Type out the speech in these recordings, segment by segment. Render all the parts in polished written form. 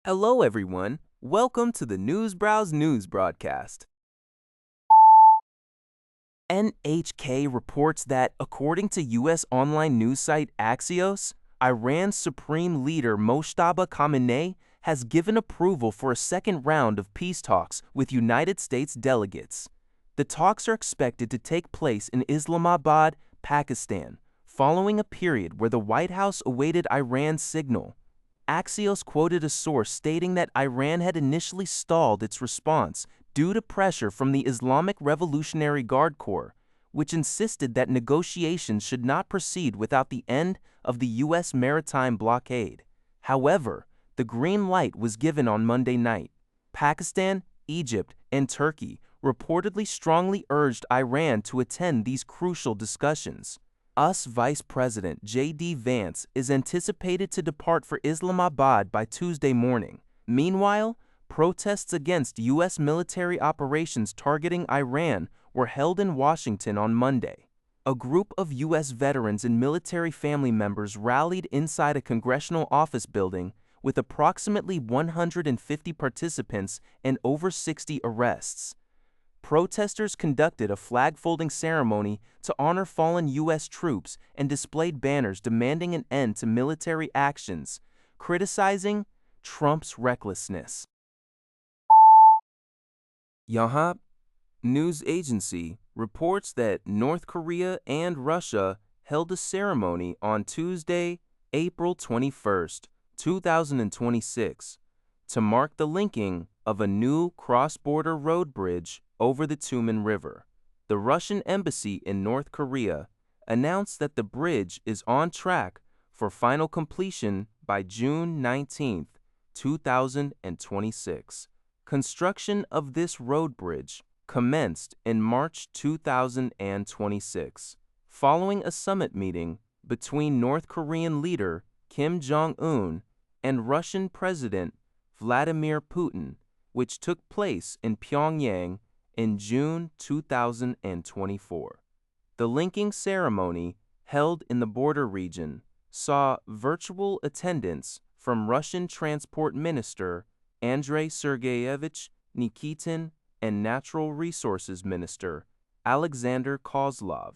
Hello, everyone. Welcome to the News Browse News broadcast. NHK reports that, according to U.S. online news site Axios, Iran's Supreme Leader Mojtaba Khamenei has given approval for a second round of peace talks with United States delegates. The talks are expected to take place in Islamabad, Pakistan, following a period where the White House awaited Iran's signal. Axios quoted a source stating that Iran had initially stalled its response due to pressure from the Islamic Revolutionary Guard Corps, which insisted that negotiations should not proceed without the end of the U.S. maritime blockade. However, the green light was given on Monday night. Pakistan, Egypt, and Turkey reportedly strongly urged Iran to attend these crucial discussions. US Vice President J.D. Vance is anticipated to depart for Islamabad by Tuesday morning. Meanwhile, protests against U.S. military operations targeting Iran were held in Washington on Monday. A group of U.S. veterans and military family members rallied inside a congressional office building with approximately 150 participants and over 60 arrests. Protesters conducted a flag-folding ceremony to honor fallen U.S. troops and displayed banners demanding an end to military actions, criticizing Trump's recklessness. Yonhap news agency reports that North Korea and Russia held a ceremony on Tuesday, April 21, 2026, to mark the linking of a new cross-border road bridge over the Tumen River. The Russian embassy in North Korea announced that the bridge is on track for final completion by June 19, 2026. Construction of this road bridge commenced in March 2026, following a summit meeting between North Korean leader Kim Jong-un and Russian President Vladimir Putin, which took place in Pyongyang in June 2024. The linking ceremony, held in the border region, saw virtual attendance from Russian Transport Minister Andrei Sergeyevich Nikitin and Natural Resources Minister Alexander Kozlov,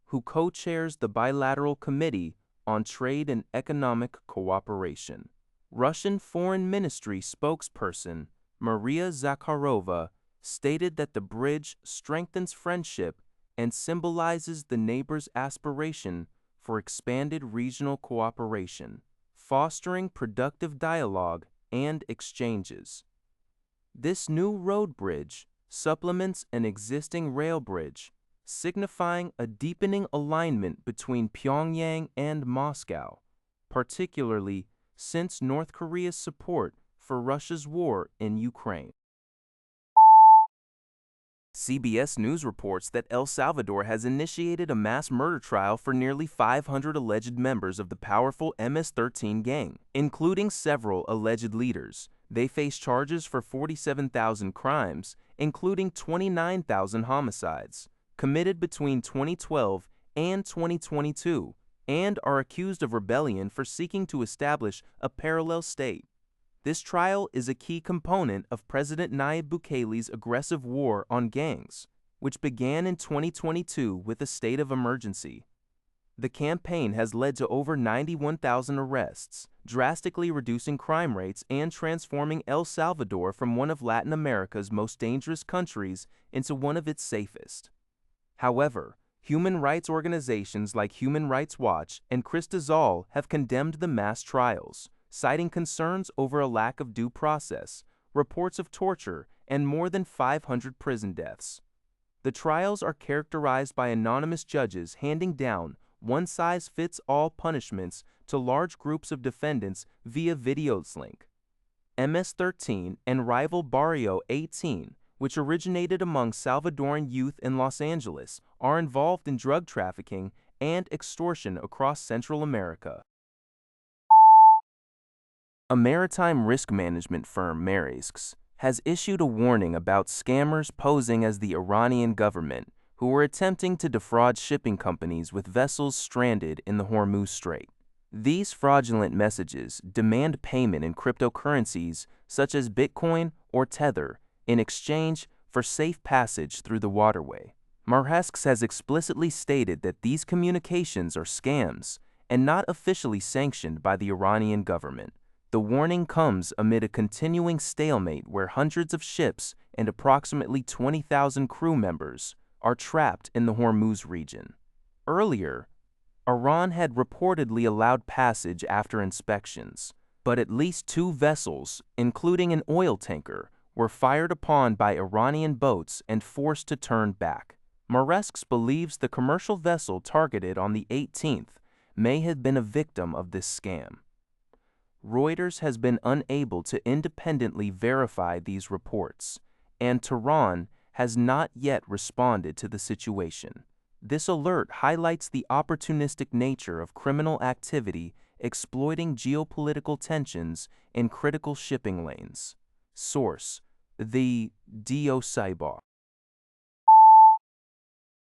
who co-chairs the Bilateral Committee on Trade and Economic Cooperation. Russian Foreign Ministry spokesperson Maria Zakharova stated that the bridge strengthens friendship and symbolizes the neighbors' aspiration for expanded regional cooperation, fostering productive dialogue and exchanges. This new road bridge supplements an existing rail bridge, signifying a deepening alignment between Pyongyang and Moscow, particularly since North Korea's support for Russia's war in Ukraine. CBS News reports that El Salvador has initiated a mass murder trial for nearly 500 alleged members of the powerful MS-13 gang, including several alleged leaders. They face charges for 47,000 crimes, including 29,000 homicides, committed between 2012 and 2022, and are accused of rebellion for seeking to establish a parallel state. This trial is a key component of President Nayib Bukele's aggressive war on gangs, which began in 2022 with a state of emergency. The campaign has led to over 91,000 arrests, drastically reducing crime rates and transforming El Salvador from one of Latin America's most dangerous countries into one of its safest. However, human rights organizations like Human Rights Watch and Cristazal have condemned the mass trials, citing concerns over a lack of due process, reports of torture, and more than 500 prison deaths. The trials are characterized by anonymous judges handing down one-size-fits-all punishments to large groups of defendants via videos link. MS-13 and rival Barrio 18, which originated among Salvadoran youth in Los Angeles, are involved in drug trafficking and extortion across Central America. A maritime risk management firm, Maersk, has issued a warning about scammers posing as the Iranian government who were attempting to defraud shipping companies with vessels stranded in the Hormuz Strait. These fraudulent messages demand payment in cryptocurrencies such as Bitcoin or Tether in exchange for safe passage through the waterway. Maritime has explicitly stated that these communications are scams and not officially sanctioned by the Iranian government. The warning comes amid a continuing stalemate where hundreds of ships and approximately 20,000 crew members are trapped in the Hormuz region. Earlier, Iran had reportedly allowed passage after inspections, but at least 2 vessels, including an oil tanker, were fired upon by Iranian boats and forced to turn back. Maritime believes the commercial vessel targeted on the 18th may have been a victim of this scam. Reuters has been unable to independently verify these reports, and Tehran has not yet responded to the situation. This alert highlights the opportunistic nature of criminal activity exploiting geopolitical tensions in critical shipping lanes. Source: the Cyber.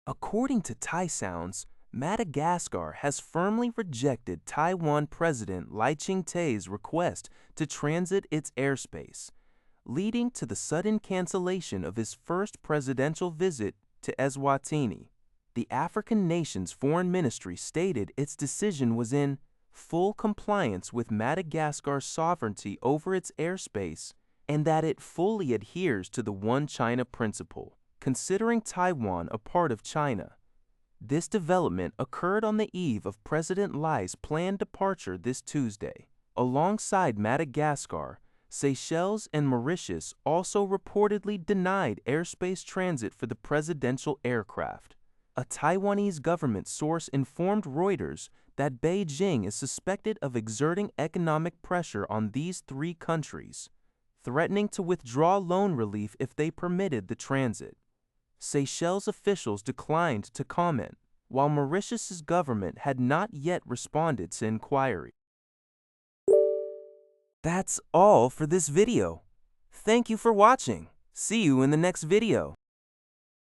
According to Thai Sounds, Madagascar has firmly rejected Taiwan President Lai Ching-te's request to transit its airspace, leading to the sudden cancellation of his first presidential visit to Eswatini. The African nation's foreign ministry stated its decision was in full compliance with Madagascar's sovereignty over its airspace and that it fully adheres to the One China principle, considering Taiwan a part of China. This development occurred on the eve of President Lai's planned departure this Tuesday. Alongside Madagascar, Seychelles and Mauritius also reportedly denied airspace transit for the presidential aircraft. A Taiwanese government source informed Reuters that Beijing is suspected of exerting economic pressure on these 3 countries, threatening to withdraw loan relief if they permitted the transit. Seychelles officials declined to comment, while Mauritius's government had not yet responded to inquiry. That's all for this video. Thank you for watching. See you in the next video.